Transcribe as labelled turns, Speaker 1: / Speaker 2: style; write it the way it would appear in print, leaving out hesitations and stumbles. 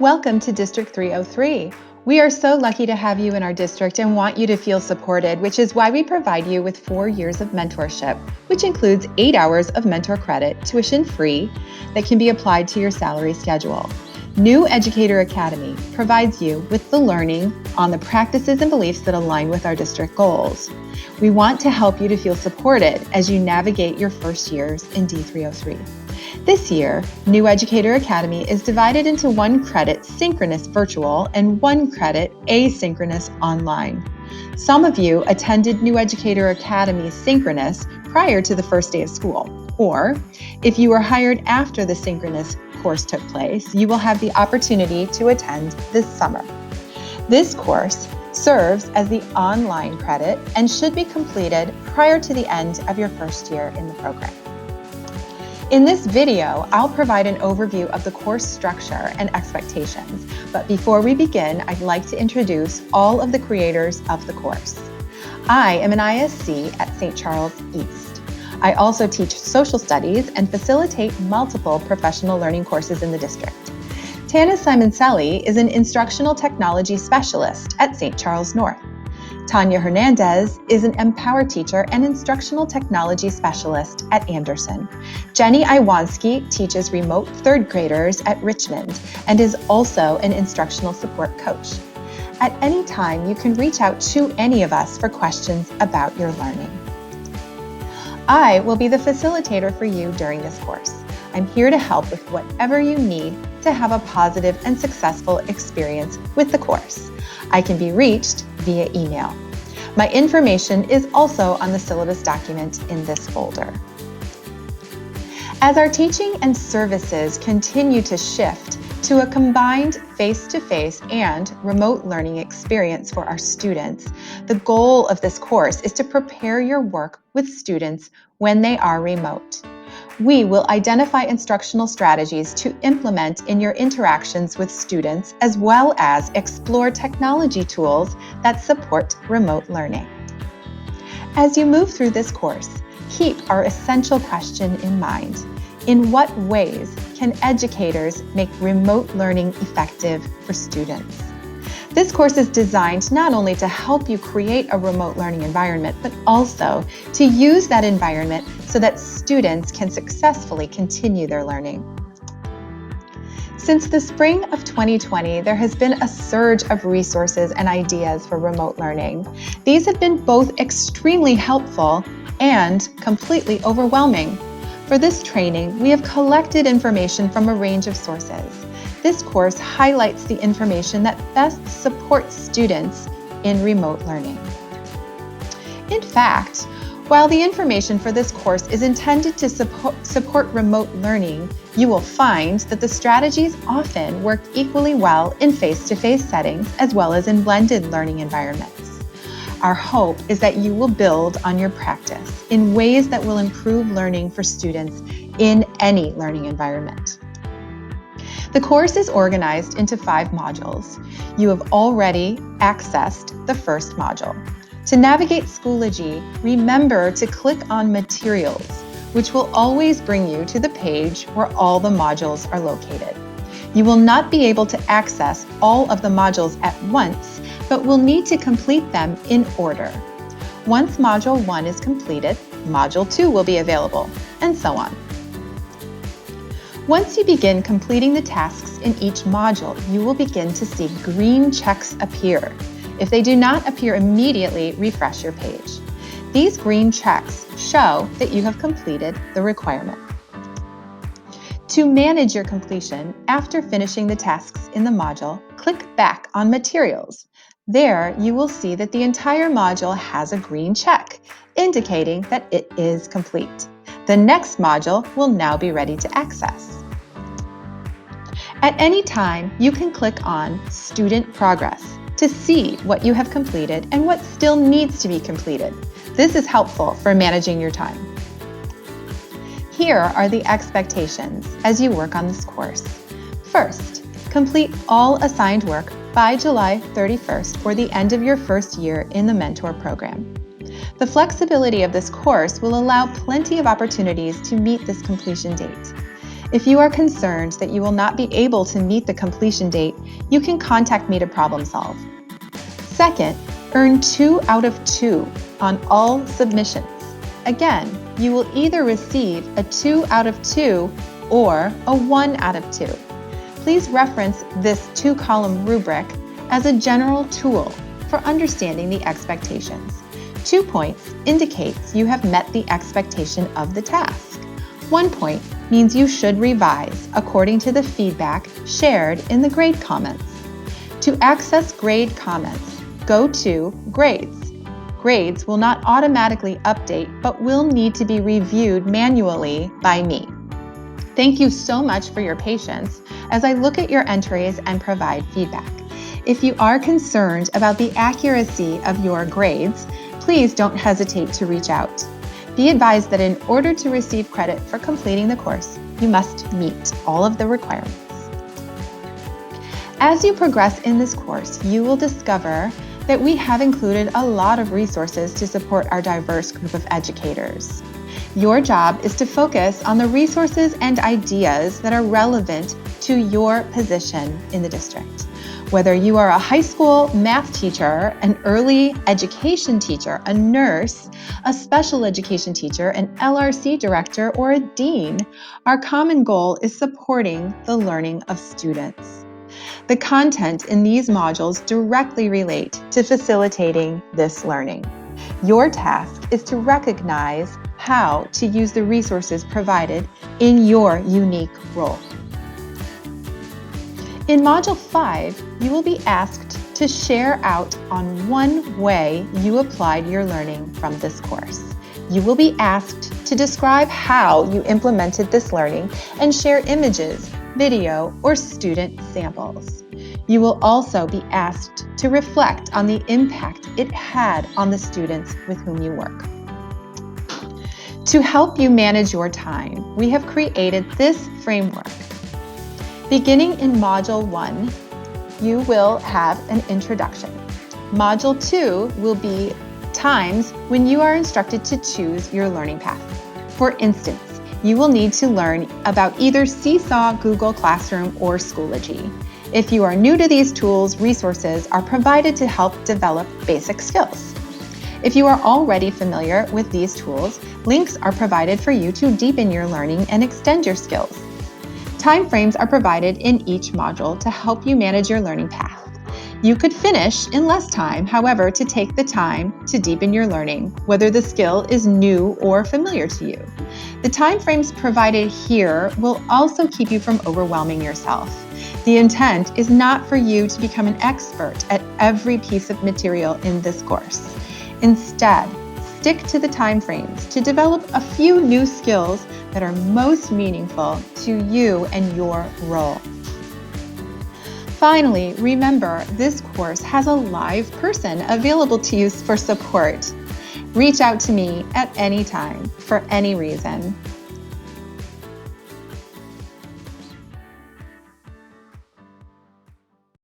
Speaker 1: Welcome to District 303. We are so lucky to have you in our district and want you to feel supported, which is why we provide you with 4 years of mentorship, which includes 8 hours of mentor credit, tuition-free, that can be applied to your salary schedule. New Educator Academy provides you with the learning on the practices and beliefs that align with our district goals. We want to help you to feel supported as you navigate your first years in D303. This year, New Educator Academy is divided into 1 credit synchronous virtual and 1 credit asynchronous online. Some of you attended New Educator Academy synchronous prior to the first day of school, or if you were hired after the synchronous course took place, you will have the opportunity to attend this summer. This course serves as the online credit and should be completed prior to the end of your first year in the program. In this video, I'll provide an overview of the course structure and expectations, but before we begin, I'd like to introduce all of the creators of the course. I am an ISC at St. Charles East. I also teach social studies and facilitate multiple professional learning courses in the district. Tana Simoncelli is an instructional technology specialist at St. Charles North. Tanya Hernandez is an Empower teacher and instructional technology specialist at Anderson. Jenny Iwanski teaches remote 3rd graders at Richmond and is also an instructional support coach. At any time, you can reach out to any of us for questions about your learning. I will be the facilitator for you during this course. I'm here to help with whatever you need to have a positive and successful experience with the course. I can be reached via email. My information is also on the syllabus document in this folder. As our teaching and services continue to shift to a combined face-to-face and remote learning experience for our students, the goal of this course is to prepare your work with students when they are remote. We will identify instructional strategies to implement in your interactions with students, as well as explore technology tools that support remote learning. As you move through this course, keep our essential question in mind. In what ways can educators make remote learning effective for students? This course is designed not only to help you create a remote learning environment, but also to use that environment so that students can successfully continue their learning. Since the spring of 2020, there has been a surge of resources and ideas for remote learning. These have been both extremely helpful and completely overwhelming. For this training, we have collected information from a range of sources. This course highlights the information that best supports students in remote learning. In fact, while the information for this course is intended to support remote learning, you will find that the strategies often work equally well in face-to-face settings as well as in blended learning environments. Our hope is that you will build on your practice in ways that will improve learning for students in any learning environment. The course is organized into 5 modules. You have already accessed the first module. To navigate Schoology, remember to click on Materials, which will always bring you to the page where all the modules are located. You will not be able to access all of the modules at once, but will need to complete them in order. Once Module 1 is completed, Module 2 will be available, and so on. Once you begin completing the tasks in each module, you will begin to see green checks appear. If they do not appear immediately, refresh your page. These green checks show that you have completed the requirement. To manage your completion, after finishing the tasks in the module, click back on Materials. There, you will see that the entire module has a green check, indicating that it is complete. The next module will now be ready to access. At any time, you can click on Student Progress to see what you have completed and what still needs to be completed. This is helpful for managing your time. Here are the expectations as you work on this course. First, complete all assigned work by July 31st or the end of your first year in the mentor program. The flexibility of this course will allow plenty of opportunities to meet this completion date. If you are concerned that you will not be able to meet the completion date, you can contact me to problem solve. Second, earn 2 out of 2 on all submissions. Again, you will either receive a 2 out of 2 or a 1 out of 2. Please reference this 2-column rubric as a general tool for understanding the expectations. 2 points indicates you have met the expectation of the task. 1 point means you should revise according to the feedback shared in the grade comments. To access grade comments, go to Grades. Grades will not automatically update, but will need to be reviewed manually by me. Thank you so much for your patience as I look at your entries and provide feedback. If you are concerned about the accuracy of your grades, please don't hesitate to reach out. Be advised that in order to receive credit for completing the course, you must meet all of the requirements. As you progress in this course, you will discover that we have included a lot of resources to support our diverse group of educators. Your job is to focus on the resources and ideas that are relevant to your position in the district. Whether you are a high school math teacher, an early education teacher, a nurse, a special education teacher, an LRC director, or a dean, our common goal is supporting the learning of students. The content in these modules directly relate to facilitating this learning. Your task is to recognize how to use the resources provided in your unique role. In Module 5, you will be asked to share out on one way you applied your learning from this course. You will be asked to describe how you implemented this learning and share images, video, or student samples. You will also be asked to reflect on the impact it had on the students with whom you work. To help you manage your time, we have created this framework. Beginning in Module 1, you will have an introduction. Module 2 will be times when you are instructed to choose your learning path. For instance, you will need to learn about either Seesaw, Google Classroom, or Schoology. If you are new to these tools, resources are provided to help develop basic skills. If you are already familiar with these tools, links are provided for you to deepen your learning and extend your skills. Timeframes are provided in each module to help you manage your learning path. You could finish in less time, however, to take the time to deepen your learning, whether the skill is new or familiar to you. The timeframes provided here will also keep you from overwhelming yourself. The intent is not for you to become an expert at every piece of material in this course. Instead, stick to the timeframes to develop a few new skills that are most meaningful to you and your role. Finally, remember, this course has a live person available to you for support. Reach out to me at any time for any reason.